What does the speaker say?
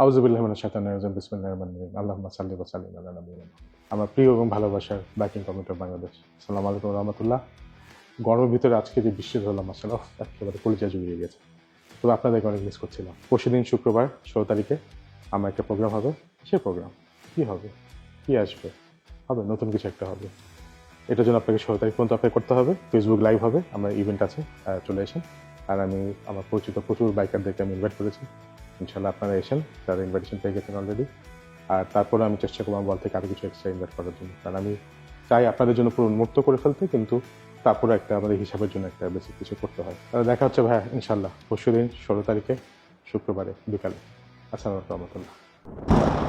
আউযুবিল্লাহি মিনাশ শাইতানির রাজিম। বিসমিল্লাহির রহমানির রহিম। আল্লাহুম্মা সাল্লি ওয়া সাল্লিম আলা নাবিয়িনা মুহাম্মদ। আমার প্রিয় এবং ভালোবাসার বাইকিং কমিউনিটি বাংলাদেশ। আসসালামু আলাইকুম ওয়া রাহমাতুল্লাহ। গরমের ভিতরে আজকে যে বৃষ্টি হলো মাশাআল্লাহ একেবারে কলিজা জুড়িয়ে গেছে। তবে আপনাদেরকে অনেক মিস করছিলাম। পরশুদিন শুক্রবার ১৬ তারিখে আমার একটা প্রোগ্রাম হবে। কিসের প্রোগ্রাম? কি হবে? কি আসবে? হবে নতুন কিছু একটা হবে। এটার জন্য আপনাকে ১৬ তারিখ পর্যন্ত অপেক্ষা করতে হবে। ফেসবুক লাইভ হবে। আমার ইভেন্ট আছে। চলে আসেন। আর আমি আমার পরিচিত প্রচুর বাইকারদেরকে আমি ইনভাইট করেছি। ইনশাআল্লাহ আপনারা এসেন। তারা ইনভাইটেশন পেয়ে গেছেন অলরেডি। আর তারপরে আমি চেষ্টা করব আমার বল থেকে আরো কিছু এক্সট্রা ইনভাইট করার জন্য। কারণ আমি চাই আপনাদের জন্য পুরো উন্মুক্ত করে ফেলতে, কিন্তু তারপরে একটা আমাদের হিসাবের জন্য একটা বেসিক কিছু করতে হয়। তাহলে দেখা হচ্ছে ভাইয়া ইনশাআল্লাহ পরশুদিন ১৬ তারিখে শুক্রবারে বিকালে। আসসালামু আলাইকুম ওয়া রাহমাতুল্লাহ।